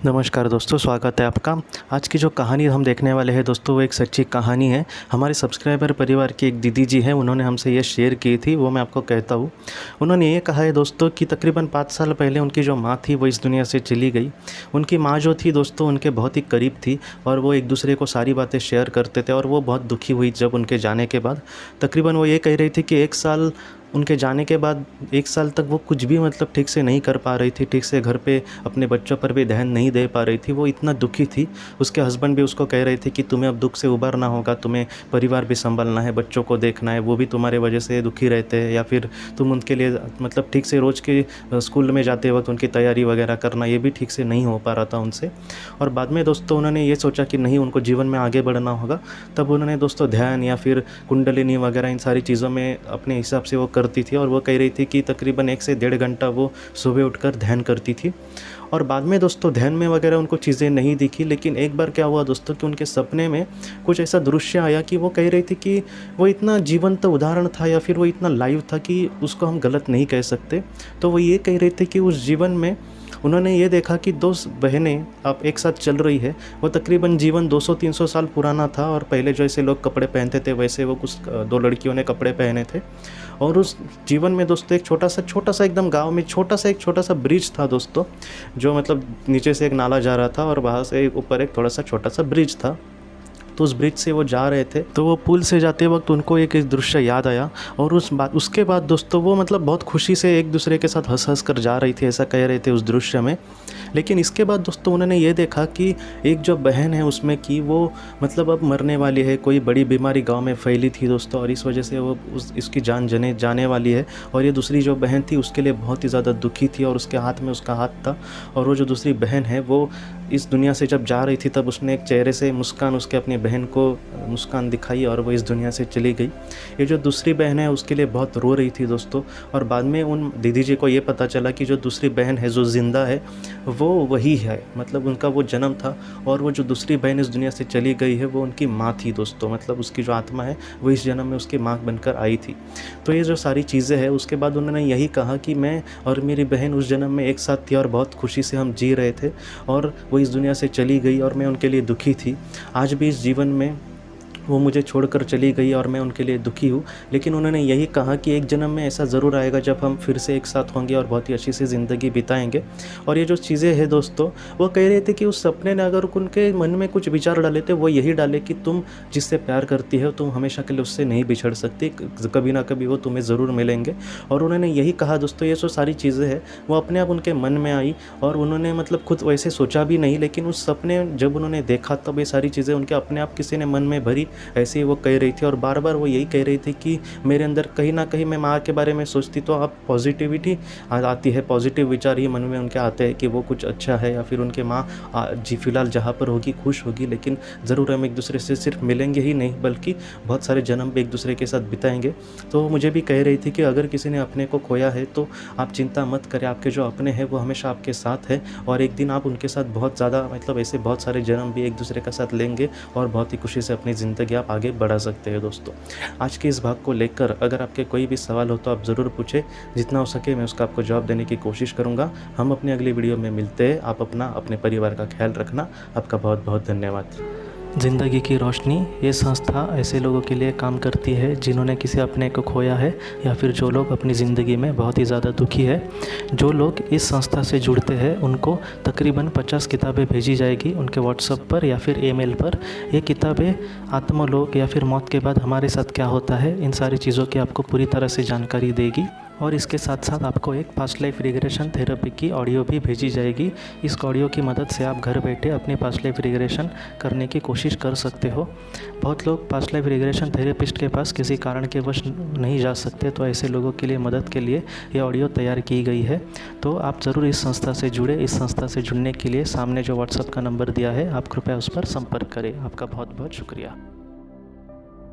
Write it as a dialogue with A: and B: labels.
A: नमस्कार दोस्तों, स्वागत है आपका। आज की जो कहानी हम देखने वाले हैं दोस्तों, वो एक सच्ची कहानी है। हमारे सब्सक्राइबर परिवार की एक दीदी जी हैं, उन्होंने हमसे ये शेयर की थी, वो मैं आपको कहता हूँ। उन्होंने ये कहा है दोस्तों कि तकरीबन 5 साल पहले उनकी जो माँ थी वो इस दुनिया से चली गई। उनकी माँ जो थी दोस्तों, उनके बहुत ही करीब थी और वो एक दूसरे को सारी बातें शेयर करते थे और वो बहुत दुखी हुई जब उनके जाने के बाद। तकरीबन वो ये कह रही थी कि 1 साल उनके जाने के बाद 1 साल तक वो कुछ भी मतलब ठीक से नहीं कर पा रही थी, ठीक से घर पे अपने बच्चों पर भी ध्यान नहीं दे पा रही थी। वो इतना दुखी थी। उसके हस्बैंड भी उसको कह रहे थे कि तुम्हें अब दुख से उबरना होगा, तुम्हें परिवार भी संभालना है, बच्चों को देखना है, वो भी तुम्हारे वजह से दुखी रहते हैं, या फिर तुम उनके लिए मतलब ठीक से रोज़ के स्कूल में जाते वक्त उनकी तैयारी वगैरह करना, ये भी ठीक से नहीं हो पा रहा था उनसे। और बाद में दोस्तों उन्होंने ये सोचा कि नहीं, उनको जीवन में आगे बढ़ना होगा। तब उन्होंने दोस्तों ध्यान या फिर कुंडलिनी वगैरह इन सारी चीज़ों में अपने हिसाब से वो करती थी। और वो कह रही थी कि तकरीबन 1 से 1.5 घंटा वो सुबह उठकर ध्यान करती थी। और बाद में दोस्तों ध्यान में वगैरह उनको चीज़ें नहीं दिखी, लेकिन एक बार क्या हुआ दोस्तों कि उनके सपने में कुछ ऐसा दृश्य आया कि वो कह रही थी कि वो इतना जीवंत उदाहरण था या फिर वो इतना लाइव था कि उसको हम गलत नहीं कह सकते। तो वो ये कह रही थी कि उस जीवन में उन्होंने ये देखा कि 2 बहनें अब एक साथ चल रही है। वो तकरीबन जीवन 200-300 साल पुराना था और पहले जैसे लोग कपड़े पहनते थे वैसे वो कुछ 2 लड़कियों ने कपड़े पहने थे। और उस जीवन में दोस्तों एक छोटा सा एकदम गाँव में एक छोटा सा ब्रिज था दोस्तों, जो मतलब नीचे से एक नाला जा रहा था और वहाँ से ऊपर एक थोड़ा सा छोटा सा ब्रिज था। तो उस ब्रिज से वो जा रहे थे, तो वो पुल से जाते वक्त उनको एक दृश्य याद आया। और उसके बाद दोस्तों वो मतलब बहुत खुशी से एक दूसरे के साथ हंस हंस कर जा रही थी, ऐसा कह रहे थे उस दृश्य में। लेकिन इसके बाद दोस्तों उन्होंने ये देखा कि एक जो बहन है उसमें कि वो मतलब अब मरने वाली है, कोई बड़ी बीमारी गांव में फैली थी दोस्तों, और इस वजह से वो इसकी जान जाने वाली है। और ये दूसरी जो बहन थी उसके लिए बहुत ही ज़्यादा दुखी थी और उसके हाथ में उसका हाथ था। और वो जो दूसरी बहन है वो इस दुनिया से जब जा रही थी तब उसने एक चेहरे से मुस्कान उसके अपनी बहन को मुस्कान दिखाई और वो इस दुनिया से चली गई। ये जो दूसरी बहन है उसके लिए बहुत रो रही थी दोस्तों। और बाद में उन दीदी जी को ये पता चला कि जो दूसरी बहन है जो ज़िंदा है वो वही है, मतलब उनका वो जन्म था। और वो जो दूसरी बहन इस दुनिया से चली गई है वो उनकी माँ थी दोस्तों, मतलब उसकी जो आत्मा है वो इस जन्म में उसकी माँ बनकर आई थी। तो ये जो सारी चीज़ें हैं उसके बाद उन्होंने यही कहा कि मैं और मेरी बहन उस जन्म में एक साथ थी और बहुत खुशी से हम जी रहे थे, और वो इस दुनिया से चली गई और मैं उनके लिए दुखी थी। आज भी इस जीवन में वो मुझे छोड़कर चली गई और मैं उनके लिए दुखी हूँ। लेकिन उन्होंने यही कहा कि एक जन्म में ऐसा ज़रूर आएगा जब हम फिर से एक साथ होंगे और बहुत ही अच्छी सी ज़िंदगी बिताएंगे। और ये जो चीज़ें हैं दोस्तों, वो कह रहे थे कि उस सपने ने अगर उनके मन में कुछ विचार डाले थे, वो यही डाले कि तुम जिससे प्यार करती हो तुम हमेशा के लिए उससे नहीं बिछड़ सकती, कभी ना कभी वो तुम्हें ज़रूर मिलेंगे। और उन्होंने यही कहा दोस्तों, ये जो सारी चीज़ें हैं वो अपने आप उनके मन में आई और उन्होंने मतलब खुद वैसे सोचा भी नहीं, लेकिन उस सपने जब उन्होंने देखा तब ये सारी चीज़ें उनके अपने आप किसी ने मन में भरी। ऐसे ही वो कह रही थी और बार बार वो यही कह रही थी कि मेरे अंदर कहीं ना कहीं मैं माँ के बारे में सोचती तो अब पॉजिटिविटी आती है, पॉजिटिव विचार ही मन में उनके आते हैं कि वो कुछ अच्छा है या फिर उनके माँ जी फिलहाल जहाँ पर होगी खुश होगी, लेकिन ज़रूर हम एक दूसरे से सिर्फ मिलेंगे ही नहीं बल्कि बहुत सारे जन्म भी एक दूसरे के साथ बिताएंगे। तो मुझे भी कह रही थी कि अगर किसी ने अपने को खोया है तो आप चिंता मत करें, आपके जो अपने हैं वो हमेशा आपके साथ है और एक दिन आप उनके साथ बहुत ज़्यादा मतलब ऐसे बहुत सारे जन्म भी एक दूसरे के साथ लेंगे और बहुत ही खुशी से अपनी ज़िंदगी आप आगे बढ़ा सकते हैं दोस्तों। आज के इस भाग को लेकर अगर आपके कोई भी सवाल हो तो आप ज़रूर पूछें, जितना हो सके मैं उसका आपको जवाब देने की कोशिश करूंगा। हम अपनी अगली वीडियो में मिलते हैं। आप अपना अपने परिवार का ख्याल रखना। आपका बहुत बहुत धन्यवाद। ज़िंदगी की रोशनी ये संस्था ऐसे लोगों के लिए काम करती है जिन्होंने किसी अपने को खोया है या फिर जो लोग अपनी ज़िंदगी में बहुत ही ज़्यादा दुखी है। जो लोग इस संस्था से जुड़ते हैं उनको तकरीबन 50 किताबें भेजी जाएगी उनके व्हाट्सएप पर या फिर ईमेल पर। ये किताबें आत्मलोक या फिर मौत के बाद हमारे साथ क्या होता है इन सारी चीज़ों की आपको पूरी तरह से जानकारी देगी। और इसके साथ साथ आपको एक पास्ट लाइफ रिग्रेशन थेरेपी की ऑडियो भी भेजी जाएगी। इस ऑडियो की मदद से आप घर बैठे अपनी पास्ट लाइफ रिग्रेशन करने की कोशिश कर सकते हो। बहुत लोग पास्ट लाइफ रिग्रेशन थेरेपिस्ट के पास किसी कारण के वश नहीं जा सकते, तो ऐसे लोगों के लिए मदद के लिए ये ऑडियो तैयार की गई है। तो आप ज़रूर इस संस्था से जुड़े। इस संस्था से जुड़ने के लिए सामने जो व्हाट्सएप का नंबर दिया है आप कृपया उस पर संपर्क करें। आपका बहुत बहुत शुक्रिया।